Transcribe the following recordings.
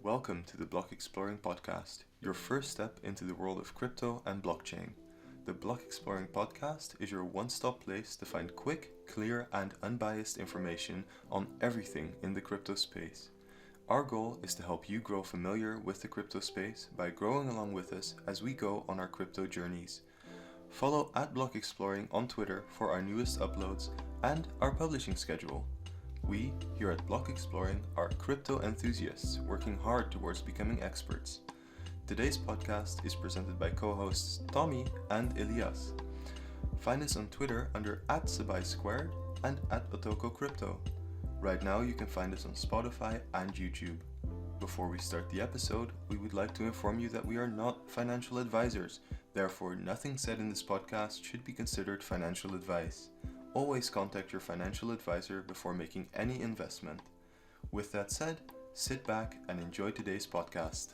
Welcome to the Block Exploring Podcast, your first step into the world of crypto and blockchain. The Block Exploring Podcast is your one-stop place to find quick, clear, and unbiased information on everything in the crypto space. Our goal is to help you grow familiar with the crypto space by growing along with us as we go on our crypto journeys. Follow @Block Exploring on Twitter for our newest uploads and our publishing schedule. We, here at Block Exploring, are crypto enthusiasts working hard towards becoming experts. Today's podcast is presented by co-hosts Tommy and Elias. Find us on Twitter under @SabaiSquared and @OtokoCrypto. Right now you can find us on Spotify and YouTube. Before we start the episode, we would like to inform you that we are not financial advisors. Therefore, nothing said in this podcast should be considered financial advice. Always contact your financial advisor before making any investment. With that said, sit back and enjoy today's podcast.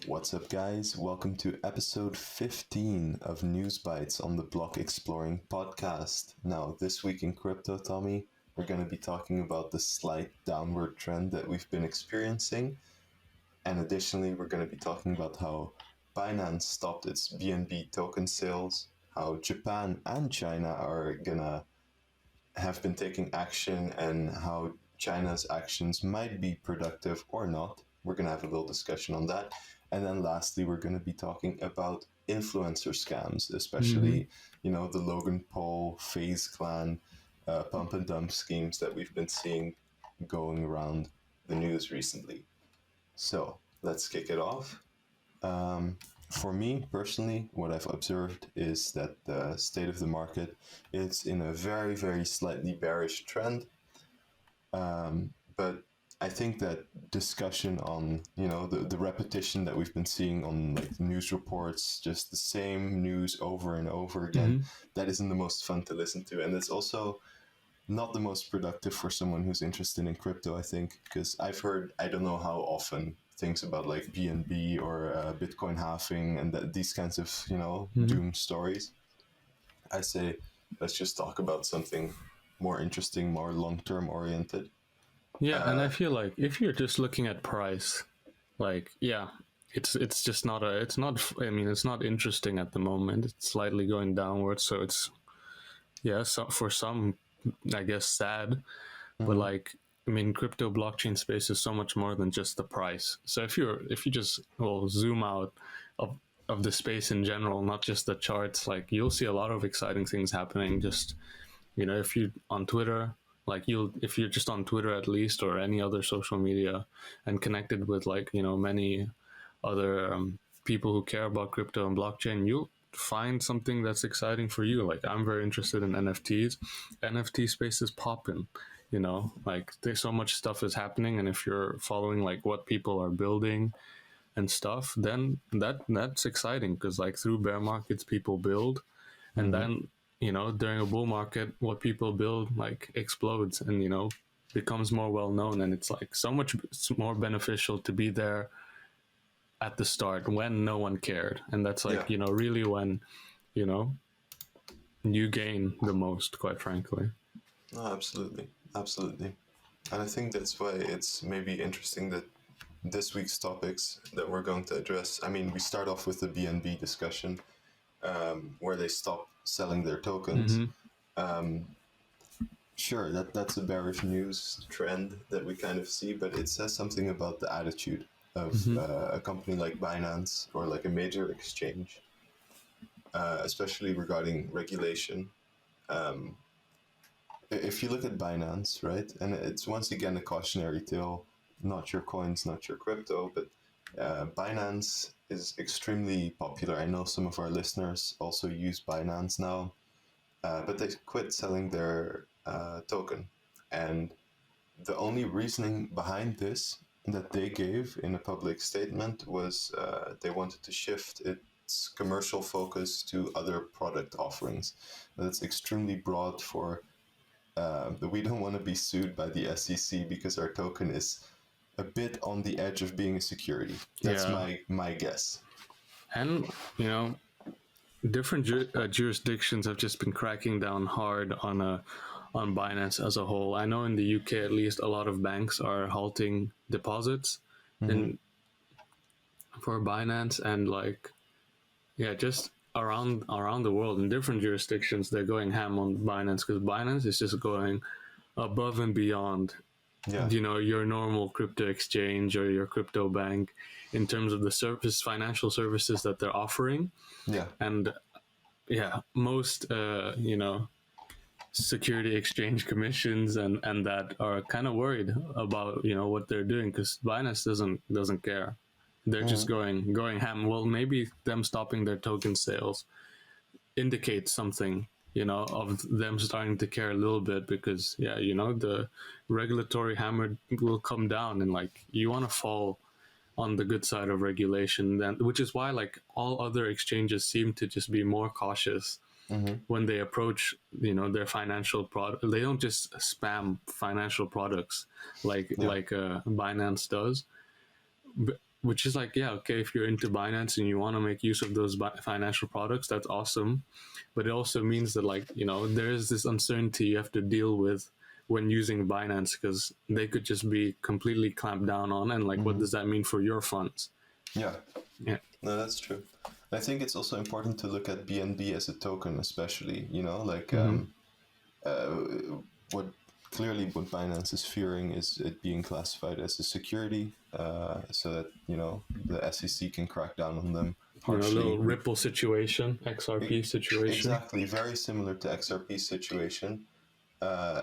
What's up, guys? Welcome to episode 15 of News Bytes on the Block Exploring podcast. Now, this week in crypto, Tommy, we're going to be talking about the slight downward trend that we've been experiencing. And additionally, we're going to be talking about how Binance stopped its BNB token sales, how Japan and China are gonna have been taking action, and how China's actions might be productive or not. We're gonna have a little discussion on that. And then lastly, we're gonna be talking about influencer scams, especially, the Logan Paul, FaZe Clan, pump and dump schemes that we've been seeing going around the news recently. So let's kick it off. For me personally, what I've observed is that the state of the market is in a very, very slightly bearish trend. But I think that discussion on, the repetition that we've been seeing on like news reports, just the same news over and over again, that isn't the most fun to listen to. And it's also not the most productive for someone who's interested in crypto, I think, because I've heard, I don't know how often, things about like BNB or Bitcoin halving and these kinds of, doom stories. I say, let's just talk about something more interesting, more long-term oriented. Yeah, and I feel like if you're just looking at price, it's just not it's not interesting at the moment. It's slightly going downwards, so it's, for some, I guess, sad, but crypto blockchain space is so much more than just the price. So if you just zoom out of the space in general, not just the charts, you'll see a lot of exciting things happening. Just, if you on Twitter, if you're just on Twitter at least, or any other social media and connected with many other people who care about crypto and blockchain, you'll find something that's exciting for you. I'm very interested in NFTs. NFT space is popping. There's so much stuff is happening, and if you're following what people are building and stuff, then that's exciting, because through bear markets people build, and then during a bull market what people build explodes and becomes more well known, and it's so much more beneficial to be there at the start when no one cared, and that's really when you gain the most, quite frankly. No, absolutely. And I think that's why it's maybe interesting that this week's topics that we're going to address, we start off with the BNB discussion, where they stop selling their tokens. Sure, that's a bearish news trend that we kind of see, but it says something about the attitude of a company like Binance or a major exchange, especially regarding regulation. If you look at Binance, right, and it's once again a cautionary tale, not your coins, not your crypto, but Binance is extremely popular. I know some of our listeners also use Binance now, but they quit selling their token. And the only reasoning behind this that they gave in a public statement was they wanted to shift its commercial focus to other product offerings. That's extremely broad for we don't want to be sued by the SEC because our token is a bit on the edge of being a security. That's my guess. And, different jurisdictions have just been cracking down hard on Binance as a whole. I know in the UK, at least, a lot of banks are halting deposits in for Binance, and like, yeah, just around the world in different jurisdictions, they're going ham on Binance, because Binance is just going above and beyond, Yeah. your normal crypto exchange or your crypto bank in terms of the financial services that they're offering. Yeah. And yeah, most security exchange commissions and that are kind of worried about what they're doing, because Binance doesn't care. They're just going ham. Well, maybe them stopping their token sales indicates something, of them starting to care a little bit, because the regulatory hammer will come down, and like, you want to fall on the good side of regulation, then, which is why like all other exchanges seem to just be more cautious when they approach their financial product. They don't just spam financial products like Binance does, which is like, yeah, okay, if you're into Binance and you want to make use of those financial products, that's awesome. But it also means that, like, there is this uncertainty you have to deal with when using Binance, because they could just be completely clamped down on, and like, what does that mean for your funds? Yeah. Yeah. No, that's true. I think it's also important to look at BNB as a token, especially, what Binance is fearing is it being classified as a security, so that, the SEC can crack down on them harshly. Little Ripple situation, XRP situation. Exactly, very similar to XRP situation,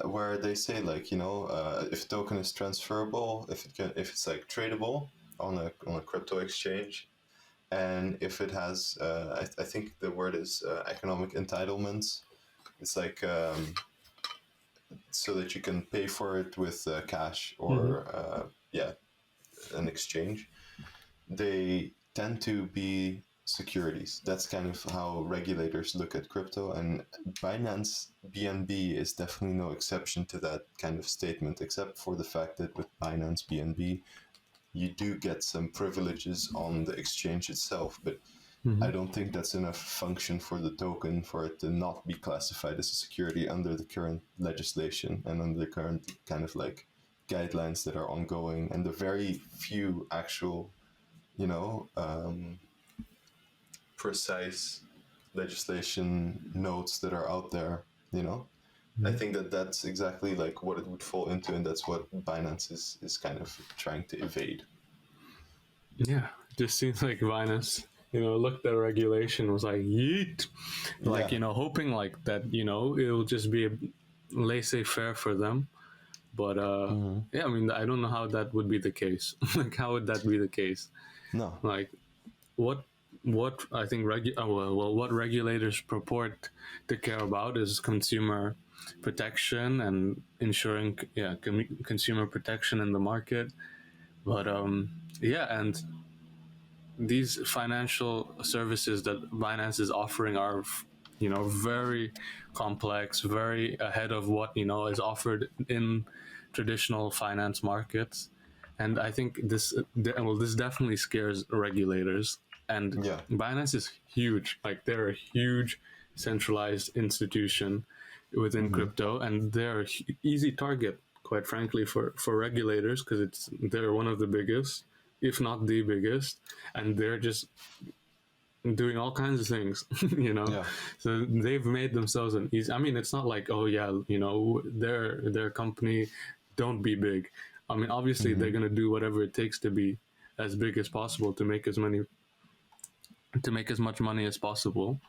where they say, like, if token is transferable, if it's like tradable on a crypto exchange, and if it has, I think the word is economic entitlements. It's like, so that you can pay for it with cash or an exchange. They tend to be securities. That's kind of how regulators look at crypto, and Binance BNB is definitely no exception to that kind of statement, except for the fact that with Binance BNB, you do get some privileges on the exchange itself, but I don't think that's enough function for the token for it to not be classified as a security under the current legislation and under the current kind of like guidelines that are ongoing, and the very few actual, precise legislation notes that are out there, I think that's exactly like what it would fall into, and that's what Binance is kind of trying to evade. Yeah, just seems like Binance, looked at regulation, was like, yeet, like, hoping like that, it'll just be a laissez-faire for them. But yeah, I mean, I don't know how that would be the case. Like, how would that be the case? No. Like, what I think what regulators purport to care about is consumer protection and ensuring consumer protection in the market. But and these financial services that Binance is offering are very complex, very ahead of what is offered in traditional finance markets. And I think this definitely scares regulators. And Binance is huge. Like, they're a huge centralized institution within crypto, and they're an easy target, quite frankly, for regulators, because they're one of the biggest, if not the biggest, and they're just doing all kinds of things, So they've made themselves an easy. I mean, it's not like, oh yeah, their company, don't be big. I mean, obviously they're gonna do whatever it takes to be as big as possible, to make as much money as possible.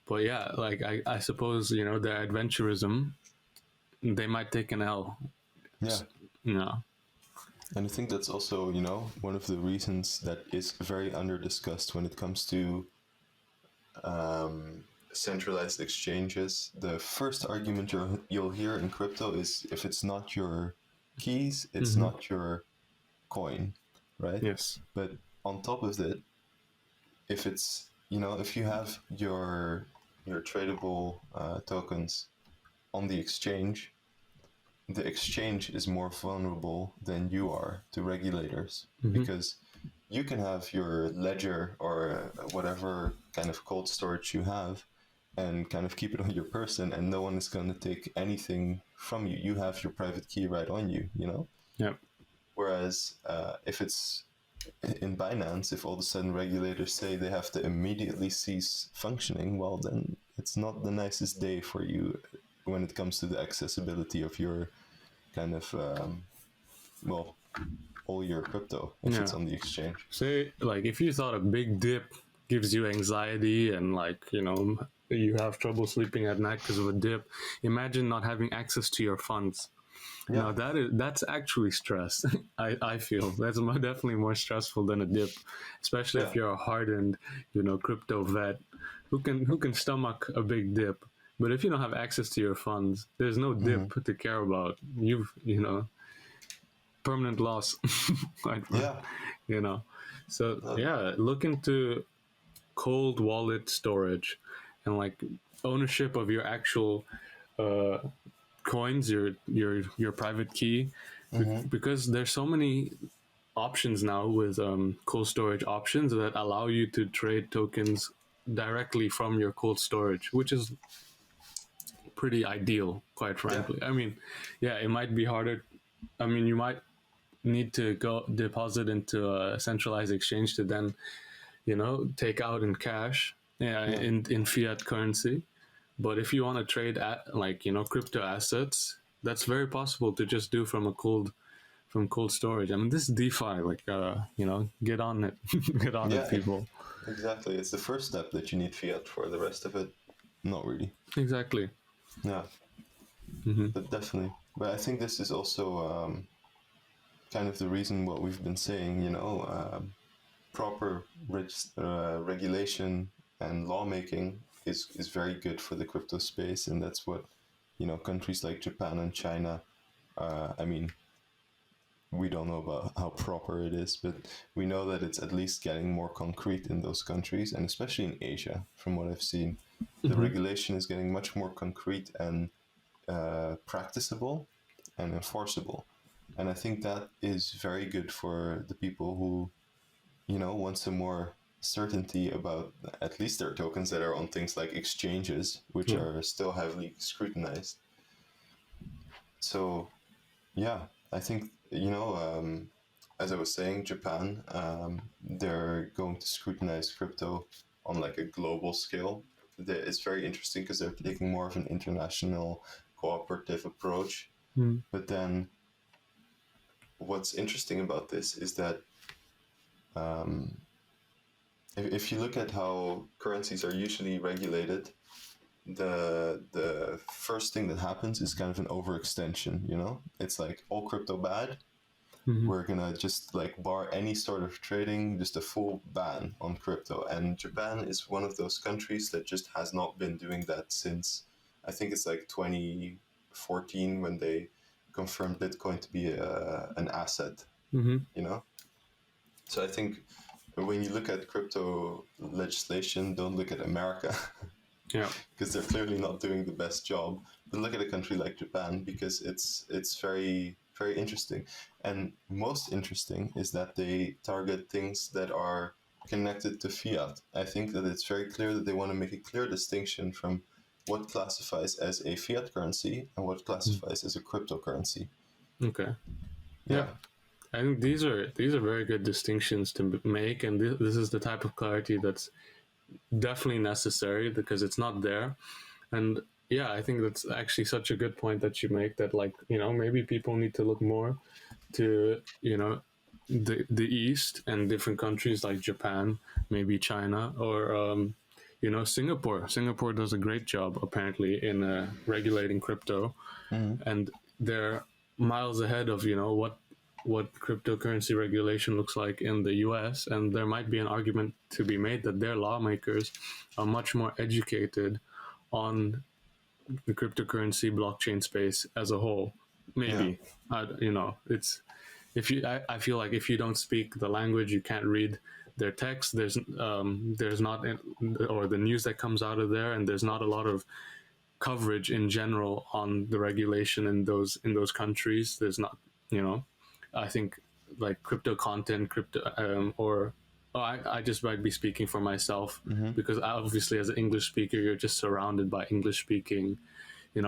But yeah, like, I suppose their adventurism, they might take an L. Yeah. And I think that's also, one of the reasons that is very under-discussed when it comes to centralized exchanges. The first argument you'll hear in crypto is, if it's not your keys, it's not your coin, right? Yes. But on top of that, if it's, if you have your tradable tokens on the exchange is more vulnerable than you are to regulators, because you can have your ledger or whatever kind of cold storage you have and kind of keep it on your person, and no one is going to take anything from you. You have your private key right on you, Yep. Whereas if it's in Binance, if all of a sudden regulators say they have to immediately cease functioning, well, then it's not the nicest day for you when it comes to the accessibility of your kind of, well, all your crypto if it's on the exchange. Say, like, if you thought a big dip gives you anxiety and, like, you have trouble sleeping at night because of a dip, imagine not having access to your funds. Yeah. Now that's actually stress. I feel that's definitely more stressful than a dip, especially if you're a hardened, crypto vet who can stomach a big dip. But if you don't have access to your funds, there's no dip to care about. Permanent loss. Yeah. So look into cold wallet storage and, like, ownership of your actual coins, your private key, because there's so many options now with cold storage options that allow you to trade tokens directly from your cold storage, which is pretty ideal, quite frankly. I mean, it might be harder. I mean, you might need to go deposit into a centralized exchange to then, take out in cash, in fiat currency. But if you want to trade at, like, crypto assets, that's very possible to just do from cold storage. I mean, this DeFi, like, get on it, get on it, people. Exactly. It's the first step that you need fiat for. The rest of it, not really. Exactly. Yeah. But definitely. But I think this is also kind of the reason what we've been saying. Proper regulation and lawmaking is very good for the crypto space, and that's what countries like Japan and China. I mean, we don't know about how proper it is, but we know that it's at least getting more concrete in those countries, and especially in Asia, from what I've seen, the regulation is getting much more concrete and practicable and enforceable. And I think that is very good for the people who, want some more certainty about at least their tokens that are on things like exchanges, which are still heavily scrutinized. So, I think, as I was saying, Japan, they're going to scrutinize crypto on, like, a global scale. It's very interesting because they're taking more of an international cooperative approach. But then what's interesting about this is that if you look at how currencies are usually regulated, the first thing that happens is kind of an overextension. It's like, all crypto bad. We're gonna just, like, bar any sort of trading, just a full ban on crypto. And Japan is one of those countries that just has not been doing that since, I think it's like 2014 when they confirmed Bitcoin to be an asset. So I think when you look at crypto legislation, don't look at America. Because they're clearly not doing the best job. But look at a country like Japan, because it's very, very interesting. And most interesting is that they target things that are connected to fiat. I think that it's very clear that they want to make a clear distinction from what classifies as a fiat currency and what classifies as a cryptocurrency. Okay. Yeah. I think these are very good distinctions to make, and this is the type of clarity that's definitely necessary because it's not there. And I think that's actually such a good point that you make, that, like, maybe people need to look more to the East and different countries like Japan, maybe China, or Singapore does a great job apparently in regulating crypto. And they're miles ahead of what cryptocurrency regulation looks like in the US, and there might be an argument to be made that their lawmakers are much more educated on the cryptocurrency blockchain space as a whole. Maybe. It's I feel like if you don't speak the language, you can't read their text, there's not, or the news that comes out of there, and there's not a lot of coverage in general on the regulation in those countries. There's not, I think, like, crypto content, I just might be speaking for myself, because obviously as an English speaker, you're just surrounded by English speaking,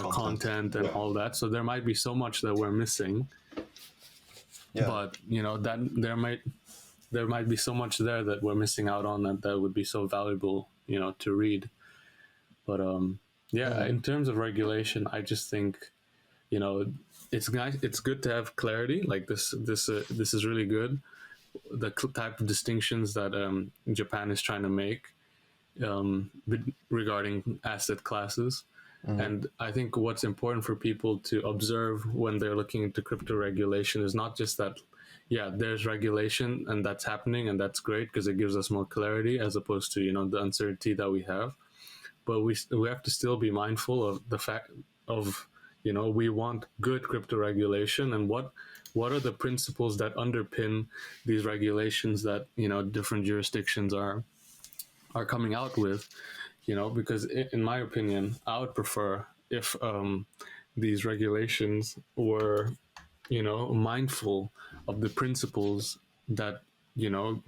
content and all that. So there might be so much that we're missing. But, that there might there might be so much there that we're missing out on that would be so valuable, to read. But yeah, in terms of regulation, I just think, it's nice. It's good to have clarity. Like this is really good. The type of distinctions that Japan is trying to make regarding asset classes. And I think what's important for people to observe when they're looking into crypto regulation is not just that, yeah, there's regulation and that's happening and that's great because it gives us more clarity as opposed to, the uncertainty that we have. But we have to still be mindful of the fact of, we want good crypto regulation, and what are the principles that underpin these regulations that, different jurisdictions are coming out with, because in my opinion, I would prefer if these regulations were, mindful of the principles that,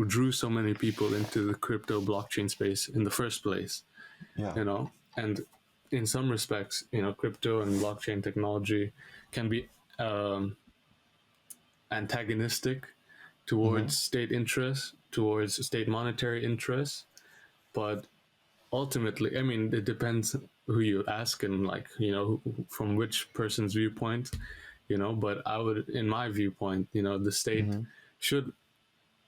drew so many people into the crypto blockchain space in the first place. Yeah. And in some respects, crypto and blockchain technology can be antagonistic towards state interests, towards state monetary interests. But ultimately, I mean, it depends who you ask and, like, from which person's viewpoint, but I would, in my viewpoint, the state should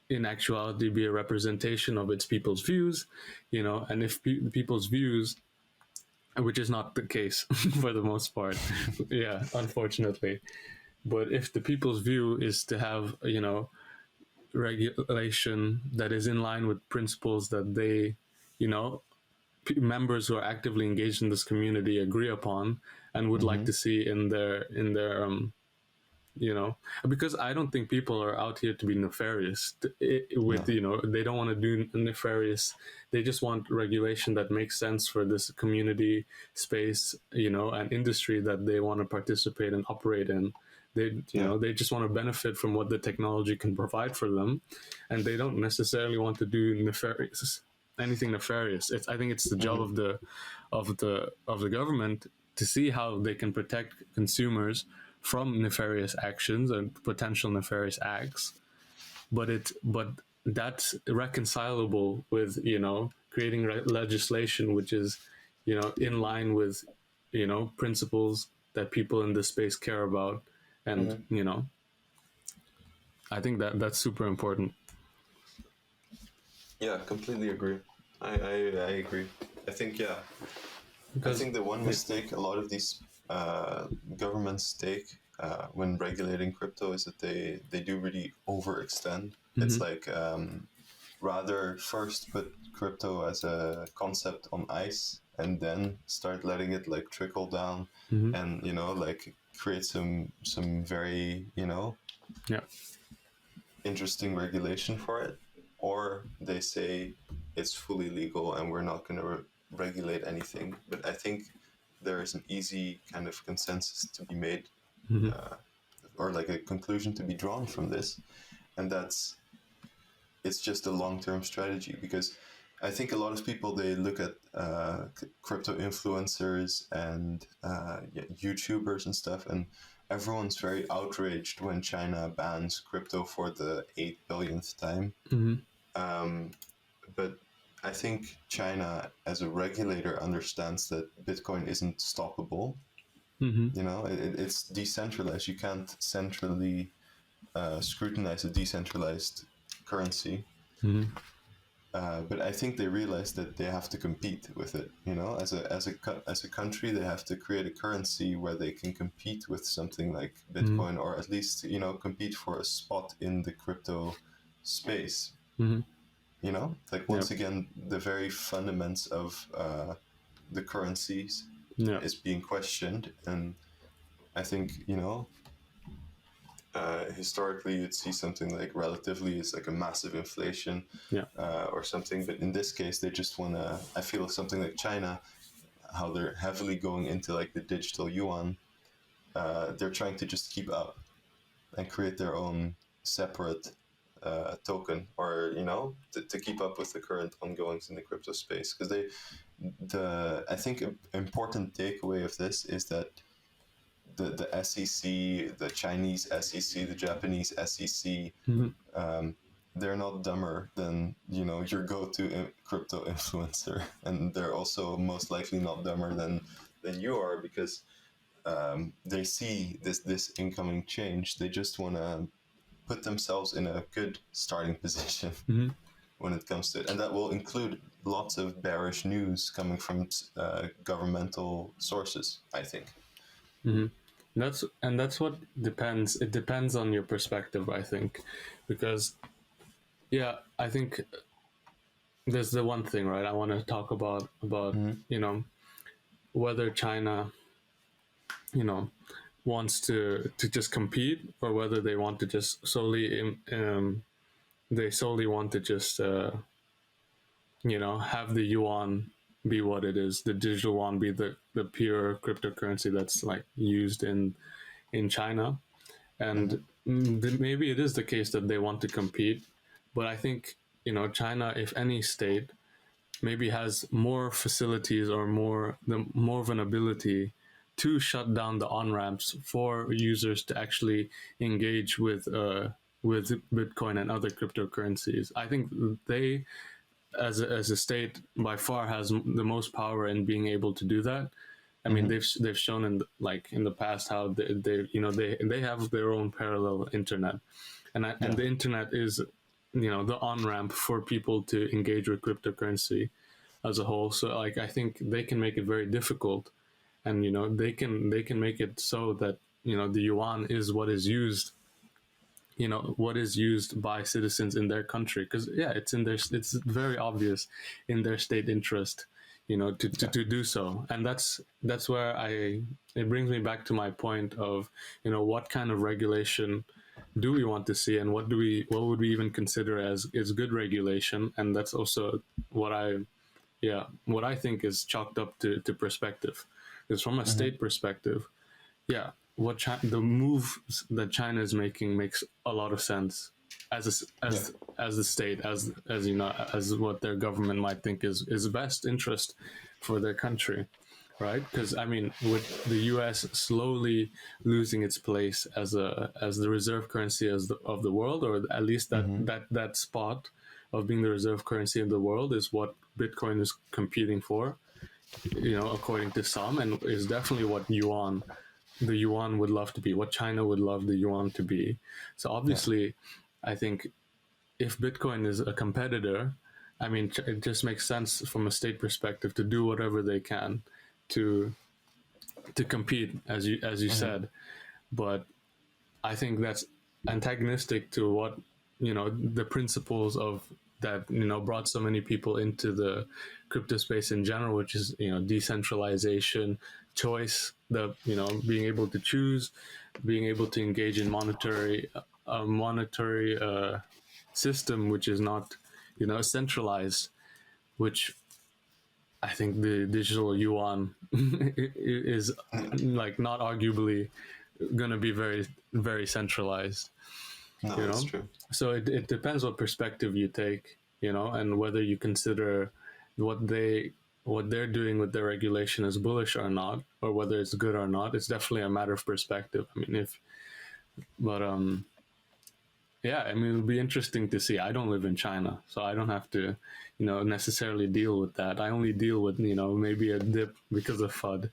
in actuality be a representation of its people's views, and if people's views, which is not the case for the most part, yeah, unfortunately, but if the people's view is to have, regulation that is in line with principles that they, members who are actively engaged in this community agree upon and would like to see in their because I don't think people are out here to be nefarious with, they don't want to do nefarious. They just want regulation that makes sense for this community space, and industry that they want to participate and operate in. They, they just want to benefit from what the technology can provide for them, and they don't necessarily want to do anything nefarious. I think it's the job of the government to see how they can protect consumers from nefarious actions and potential nefarious acts, but that's reconcilable with, creating legislation which is, in line with, principles that people in this space care about, and I think that's super important. Yeah, completely agree. I agree. I think, yeah. I think the one mistake a lot of these governments take when regulating crypto is that they do really overextend. It's like rather first put crypto as a concept on ice and then start letting it like trickle down and like create some very interesting regulation for it, or they say it's fully legal and we're not going to regulate anything. But I think there is an easy kind of consensus to be made, or like a conclusion to be drawn from this, and it's just a long-term strategy. Because I think a lot of people, they look at crypto influencers and YouTubers and stuff, and everyone's very outraged when China bans crypto for the 8 billionth time. But I think China, as a regulator, understands that Bitcoin isn't stoppable. It's decentralized. You can't centrally scrutinize a decentralized currency. But I think they realize that they have to compete with it. As a country, they have to create a currency where they can compete with something like Bitcoin, or at least compete for a spot in the crypto space. Like once again, the very fundaments of the currencies is being questioned, and I think historically you'd see something like relatively is like a massive inflation or something, but in this case they just want to, I feel something like China, how they're heavily going into like the digital yuan, they're trying to just keep up and create their own separate token, or to keep up with the current ongoings in the crypto space. Because I think an important takeaway of this is that the SEC, the Chinese SEC, the Japanese SEC, they're not dumber than, you know, your go-to crypto influencer, and they're also most likely not dumber than you are, because they see this incoming change. They just want to put themselves in a good starting position when it comes to it, and that will include lots of bearish news coming from governmental sources, I think. That's what depends. It depends on your perspective, I think, because yeah, I think there's the one thing, right? I want to talk about you know, whether China, you know, wants to just compete, or whether they want to just solely they solely want to just you know, have the yuan be what it is, the digital yuan be the pure cryptocurrency that's like used in China. And maybe it is the case that they want to compete, but I think, you know, China, if any state, maybe has more facilities or more of an ability to shut down the on ramps for users to actually engage with Bitcoin and other cryptocurrencies. I think they, as a state, by far has the most power in being able to do that. I mean, they've shown in the past how they you know, they have their own parallel internet, and the internet is, you know, the on ramp for people to engage with cryptocurrency as a whole. So like, I think they can make it very difficult, and you know, they can make it so that, you know, the yuan is what is used, you know, what is used by citizens in their country, because yeah, it's very obvious in their state interest, you know, to do so. And that's where it brings me back to my point of, you know, what kind of regulation do we want to see, and what would we even consider as is good regulation. And that's also what I think is chalked up to perspective, because from a state perspective, yeah, the move that China is making makes a lot of sense as the state, as you know, as what their government might think is best interest for their country, right? Because I mean, with the U.S. slowly losing its place as the reserve currency of the world, or at least that spot of being the reserve currency of the world, is what Bitcoin is competing for, you know, according to some, and is definitely what the yuan would love to be, what China would love the yuan to be. So obviously, I think if Bitcoin is a competitor, I mean, it just makes sense from a state perspective to do whatever they can to compete, as you said. But I think that's antagonistic to what, you know, the principles of that, you know, brought so many people into the crypto space in general, which is, you know, decentralization, choice, the, you know, being able to choose, being able to engage in monetary system which is not, you know, centralized, which I think the digital yuan is like not arguably going to be very, very centralized. No, You that's know, true. so it depends what perspective you take, you know, and whether you consider what they're doing with their regulation as bullish or not, or whether it's good or not. It's definitely a matter of perspective. I mean, but yeah, I mean, it'll be interesting to see. I don't live in China, so I don't have to, you know, necessarily deal with that. I only deal with, you know, maybe a dip because of FUD.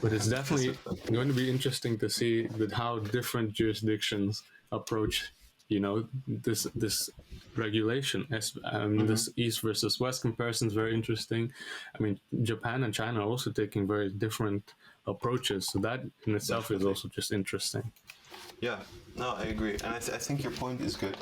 But it's definitely going to be interesting to see that how different jurisdictions approach, you know, this regulation. This East versus West comparison is very interesting. I mean, Japan and China are also taking very different approaches, so that in itself is also just interesting. Yeah, no, I agree, and I think your point is good.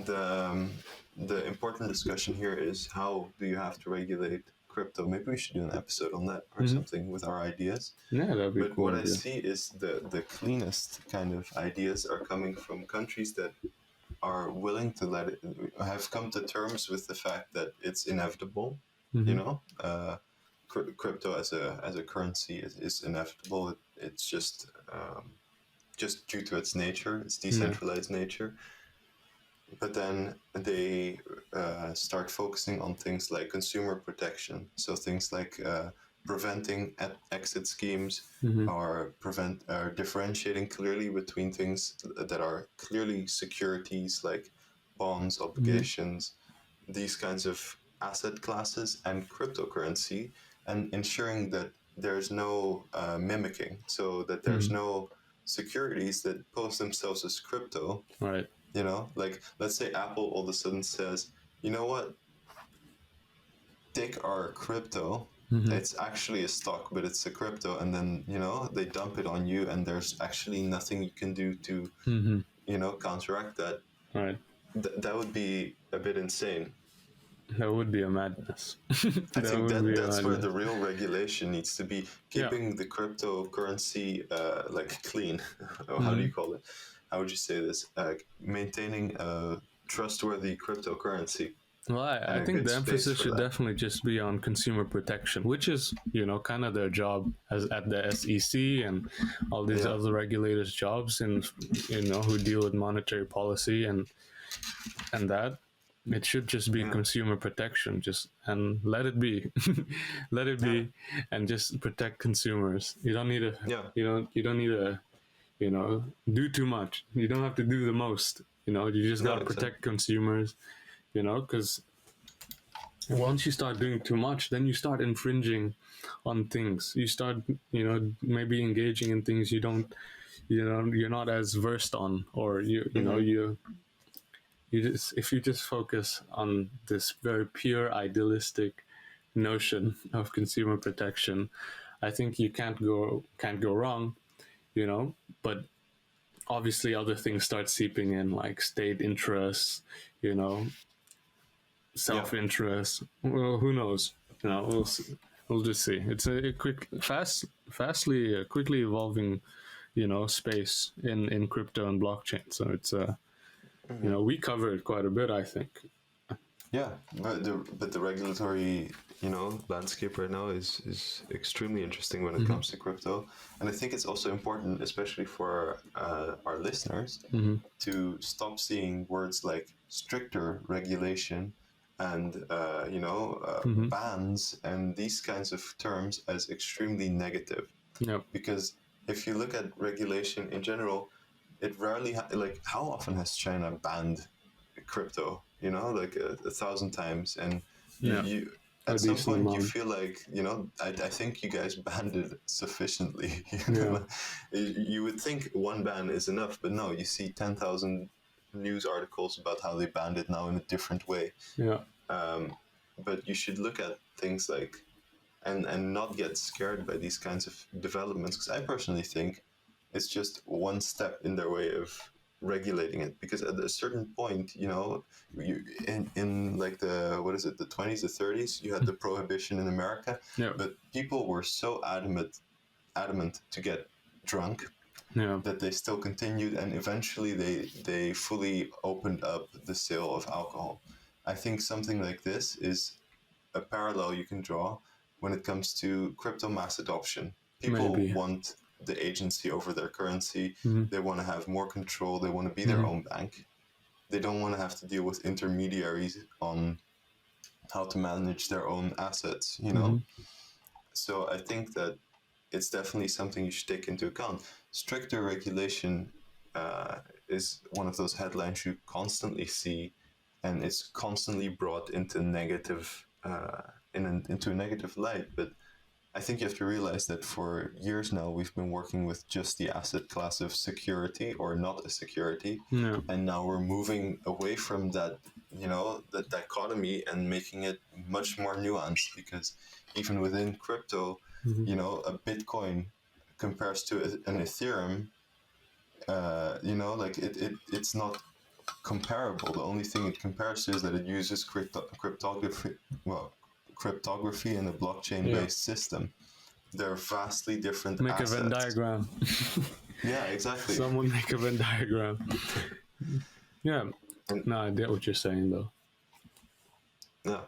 The important discussion here is, how do you have to regulate crypto? Maybe we should do an episode on that or something with our ideas. Yeah, that'd be But cool. what I see is the cleanest kind of ideas are coming from countries that are willing to have come to terms with the fact that it's inevitable. You know, crypto as a currency is inevitable. It's just due to its nature, its decentralized nature. But then they start focusing on things like consumer protection. So things like preventing exit schemes, or differentiating clearly between things that are clearly securities, like bonds, obligations, these kinds of asset classes, and cryptocurrency, and ensuring that there's no mimicking, so that there's no securities that pose themselves as crypto. Right. You know, like let's say Apple all of a sudden says, you know what, take our crypto. It's actually a stock, but it's a crypto, and then they dump it on you, and there's actually nothing you can do to counteract that. Right. That would be a bit insane. That would be a madness. I think that's where the real regulation needs to be, keeping the cryptocurrency like clean. How do you call it? How would you say this? Maintaining a trustworthy cryptocurrency. Well, I think the emphasis should definitely just be on consumer protection, which is, kind of their job as at the SEC and all these other regulators' jobs, and who deal with monetary policy and that. It should just be consumer protection, and let it be, let it be, and just protect consumers. You don't need to, you don't need to, do too much. You don't have to do the most. You just gotta protect consumers. Because once you start doing too much, then you start infringing on things. You start, maybe engaging in things you don't, you're not as versed on, or if you just focus on this very pure idealistic notion of consumer protection, I think you can't go wrong, but obviously other things start seeping in, like state interests, self-interest. Well, who knows? We'll just see. It's a quickly evolving, space in crypto and blockchain. So it's we cover it quite a bit, I think. Yeah, but the regulatory landscape right now is extremely interesting when it comes to crypto, and I think it's also important, especially for our listeners, to stop seeing words like stricter regulation and bans and these kinds of terms as extremely negative. Yep. Because if you look at regulation in general, it rarely how often has China banned crypto? Like 1,000 times, and you at some point you feel like I think you guys banned it sufficiently. You would think one ban is enough, but no, you see 10,000 news articles about how they banned it now in a different way. But you should look at things like and not get scared by these kinds of developments, because I personally think it's just one step in their way of regulating it, because at a certain point, you in like the 20s, the 30s, you had the prohibition in America, but people were so adamant to get drunk that they still continued, and eventually they fully opened up the sale of alcohol. I think something like this is a parallel you can draw when it comes to crypto mass adoption. People want the agency over their currency. They want to have more control. They want to be their own bank. They don't want to have to deal with intermediaries on how to manage their own assets, So I think that it's definitely something you should take into account. Stricter regulation is one of those headlines you constantly see, and it's constantly brought into negative into a negative light. But I think you have to realize that for years now, we've been working with just the asset class of security or not a security. And now we're moving away from that, that dichotomy, and making it much more nuanced, because even within crypto, a Bitcoin compares to an Ethereum, it's not comparable. The only thing it compares to is that it uses cryptography in a blockchain-based system. They're vastly different assets. Make a Venn diagram. Yeah, exactly. Someone make a Venn diagram. No, I get what you're saying, though. Yeah,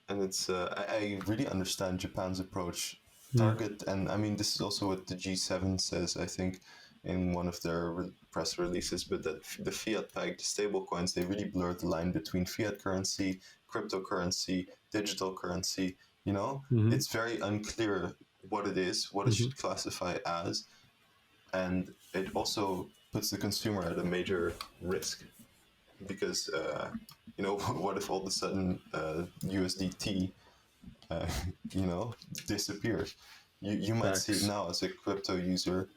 and it's I really understand Japan's approach. Target, and I mean, this is also what the G7 says, I think, in one of their press releases, but that the fiat-pegged stablecoins, they really blur the line between fiat currency, cryptocurrency, digital currency. It's very unclear what it is, what it should classify as, and it also puts the consumer at a major risk, because what if all of a sudden USDT disappears? You might see it Facts. now as a crypto user,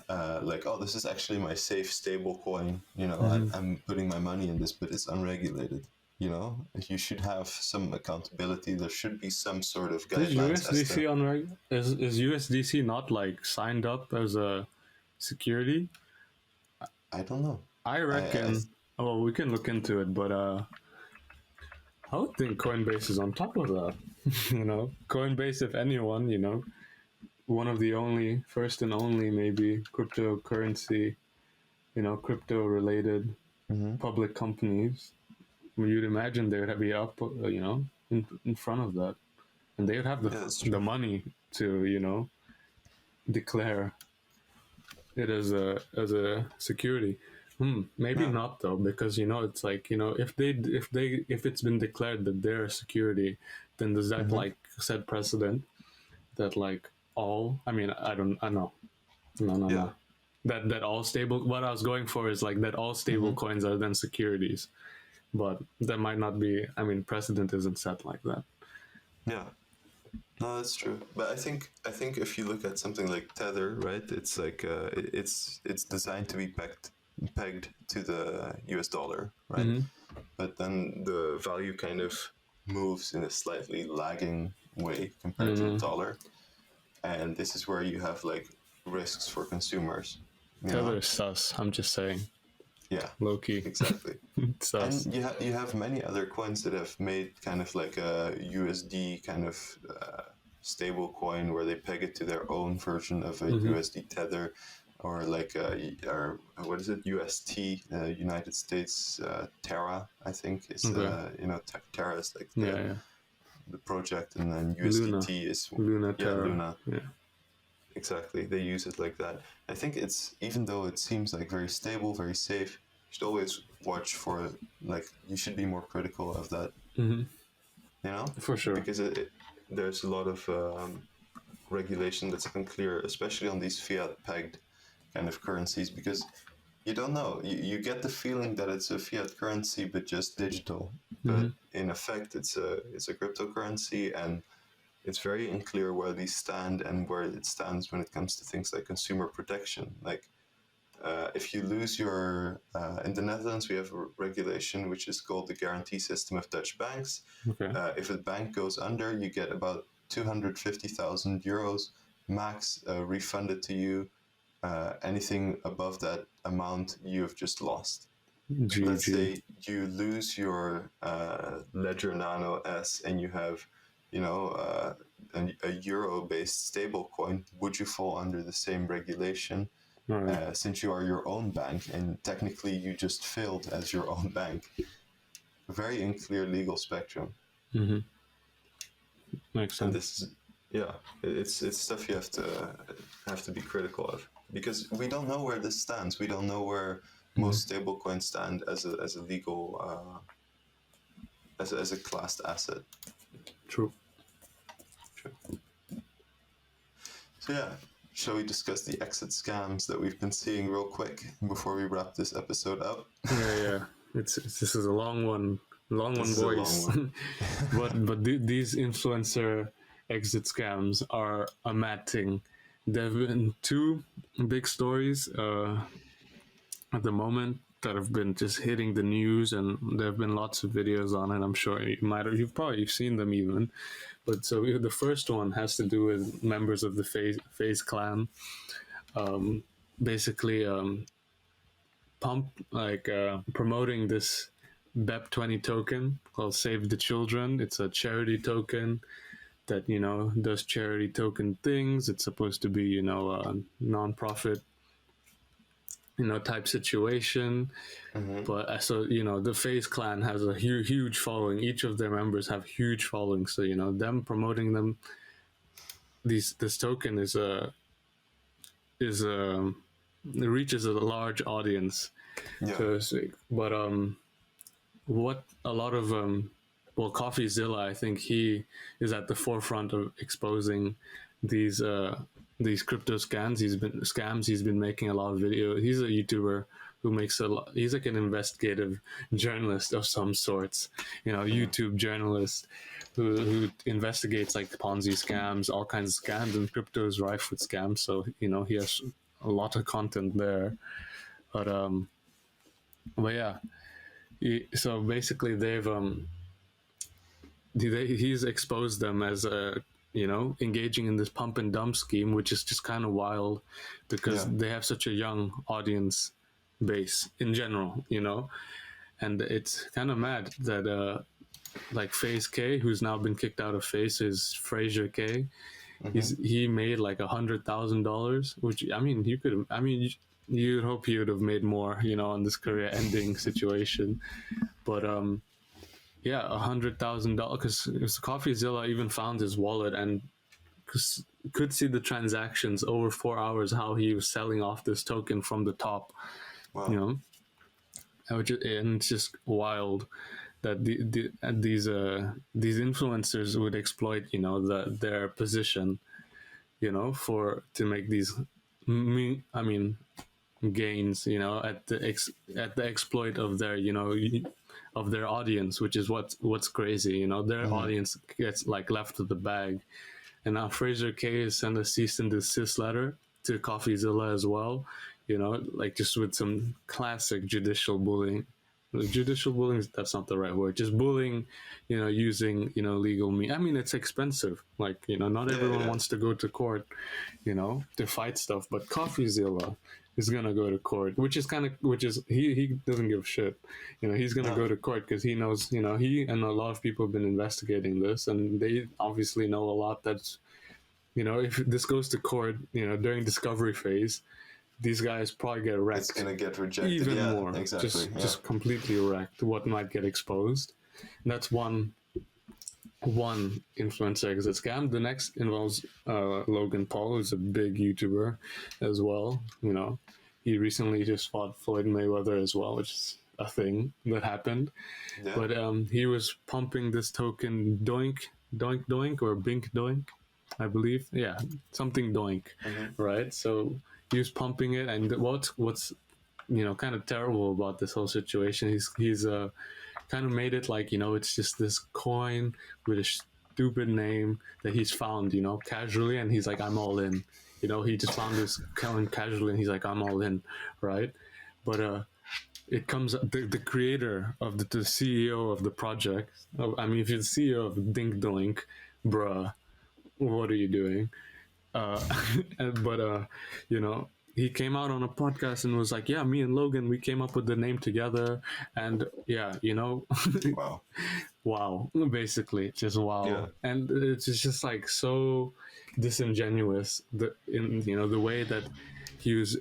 like, oh, this is actually my safe stable coin. I'm putting my money in this, but it's unregulated. You should have some accountability. There should be some sort of Is guidelines as to. USDC on is USDC not like signed up as a security? I don't know. I reckon. Well, we can look into it, but I would think Coinbase is on top of that. Coinbase, if anyone, one of the only, first and only, maybe cryptocurrency, crypto-related public companies. You'd imagine they would be up, in front of that, and they would have the money to, declare it as a security. Maybe not though, because it's like if it's been declared that they're a security, then does that like set precedent that like all? I mean, I know, no. That all stable. What I was going for is like that all stable coins are then securities, but that might not be. I mean, precedent isn't set like that. Yeah. No, that's true. But I think if you look at something like Tether, right? It's like it's designed to be pegged to the US dollar, right? But then the value kind of moves in a slightly lagging way compared to the dollar, and this is where you have like risks for consumers. Tether is sus. I'm just saying. Yeah, low key. Exactly. Sus. And you have many other coins that have made kind of like a USD kind of stable coin where they peg it to their own version of a USD Tether, or like or what is it, UST, United States Terra, I think is Terra is like the project, and then USDT is Luna Terra. Luna. Yeah. Exactly, they use it like that. I think it's, even though it seems like very stable, very safe, you should always watch for, like, you should be more critical of that. For sure. Because there's a lot of regulation that's unclear, especially on these fiat-pegged kind of currencies, because you don't know. You get the feeling that it's a fiat currency, but just digital. But in effect, it's a cryptocurrency, and it's very unclear where these stand and where it stands when it comes to things like consumer protection. Like, if you lose your... in the Netherlands, we have a regulation which is called the guarantee system of Dutch banks. Okay. If a bank goes under, you get about 250,000 euros max refunded to you. Anything above that amount, you have just lost. GG. Let's say you lose your Ledger Nano S and you have... a euro-based stable coin, would you fall under the same regulation? Since you are your own bank, and technically you just failed as your own bank. A very unclear legal spectrum. Makes sense. And this is, it's stuff you have to be critical of, because we don't know where this stands. We don't know where most stable coins stand as a legal as a classed asset. True. So shall we discuss the exit scams that we've been seeing real quick before we wrap this episode up? Yeah. This is a long one, boys. but these influencer exit scams are a mad thing. There have been two big stories at the moment that have been just hitting the news, and there have been lots of videos on it. I'm sure you've probably seen them even. But so the first one has to do with members of the FaZe clan, basically promoting this BEP20 token called Save the Children. It's a charity token that does charity token things. It's supposed to be a non-profit type situation. But so the FaZe clan has a huge following. Each of their members have huge followings, so them promoting them, this token it reaches a large audience, so to speak. But what a lot of CoffeeZilla, I think he is at the forefront of exposing these crypto scams. He's been making a lot of videos. He's a YouTuber who makes he's like an investigative journalist of some sorts, YouTube journalist who investigates like Ponzi scams, all kinds of scams, and crypto is rife with scams. So he has a lot of content there. But yeah, so basically he's exposed them as engaging in this pump and dump scheme, which is just kind of wild because they have such a young audience base in general, and it's kind of mad that like FaZe K, who's now been kicked out of FaZe, is Fraser K. He made like $100,000, which you'd hope he would have made more, on this career-ending situation, but yeah, $100,000 because CoffeeZilla even found his wallet and could see the transactions over 4 hours, how he was selling off this token from the top. Wow. And it's just wild that these influencers would exploit their position, to make these gains, at the exploit of their of their audience, which is what's crazy. Their audience gets like left with the bag. And now Fraser K has sent a cease and desist letter to CoffeeZilla as well, like just with some classic judicial bullying. Judicial bullying, that's not the right word, just bullying, using legal means. It's expensive, like not everyone wants to go to court, to fight stuff, but CoffeeZilla is gonna go to court, which is he doesn't give a shit. He's gonna go to court because he knows, he and a lot of people have been investigating this, and they obviously know a lot that's, if this goes to court, during discovery phase, these guys probably get wrecked. It's gonna get rejected even more. Exactly. Just completely wrecked. What might get exposed. And that's one influencer exit scam. The next involves Logan Paul, who's a big YouTuber as well. He recently just fought Floyd Mayweather as well, which is a thing that happened. Yeah. But he was pumping this token Doink or Bink Doink, I believe. Yeah, something Doink, right? So he was pumping it, and what's kind of terrible about this whole situation, he's kind of made it like, it's just this coin with a stupid name that he's found, casually, and he's like, I'm all in. He just found this coin casually, and he's like, I'm all in, right? But it comes, the creator of the CEO of the project, if you're the CEO of Dink Doink, bruh, what are you doing? But he came out on a podcast and was like, yeah, me and Logan, we came up with the name together, and yeah, wow, basically, just wow. Yeah. And it's just like so disingenuous, the way that he was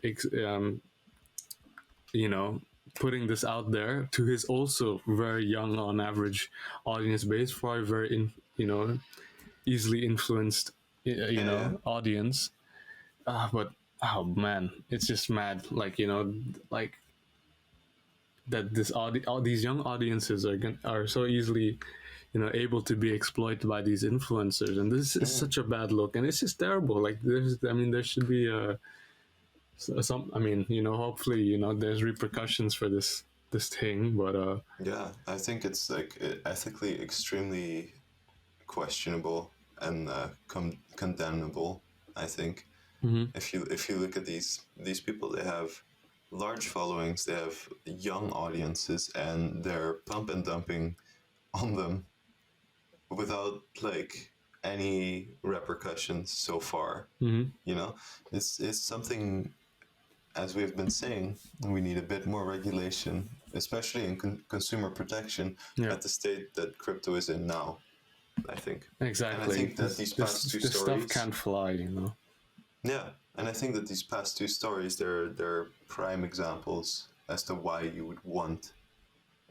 putting this out there to his also very young on average audience base, probably very easily influenced audience, but oh man, it's just mad, like like that all these young audiences are so easily able to be exploited by these influencers, and this is such a bad look, and it's just terrible. Like there should be hopefully there's repercussions for this thing, but yeah, I think it's like ethically extremely questionable and condemnable, I think. If you look at these people, they have large followings, they have young audiences, and they're pump and dumping on them without like any repercussions so far. It's something, as we've been saying, we need a bit more regulation, especially in consumer protection at the state that crypto is in now, I think. Exactly. And I think that these past two stories, stuff can't fly, Yeah, and I think that these past two stories, they're prime examples as to why you would want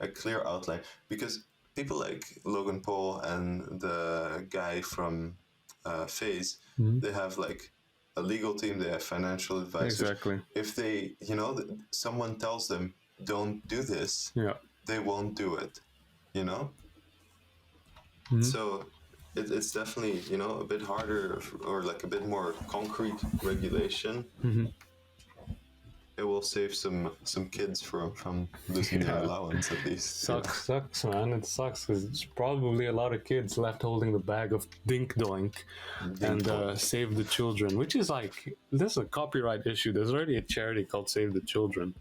a clear outline. Because people like Logan Paul and the guy from FaZe, they have like a legal team, they have financial advisors. Exactly. If they, someone tells them, don't do this, they won't do it, So it's definitely, a bit harder or like a bit more concrete regulation. it will save some kids from losing their allowance at least. Sucks, man. It sucks because there's probably a lot of kids left holding the bag of Dink Doink and Save the Children, which is like, this is a copyright issue. There's already a charity called Save the Children.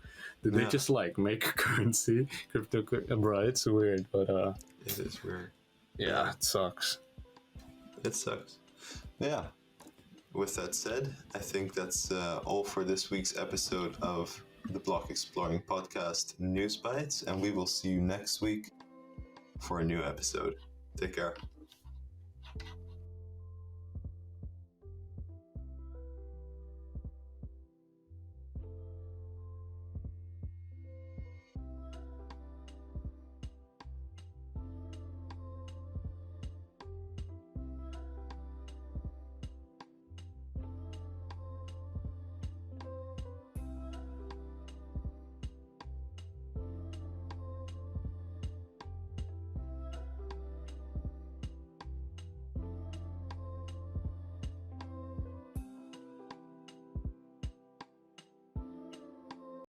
Did they just like make a currency? Bro, it's weird, but it is weird. Yeah, it sucks. It sucks. Yeah. With that said, I think that's all for this week's episode of the Block Exploring Podcast News Bites, and we will see you next week for a new episode. Take care.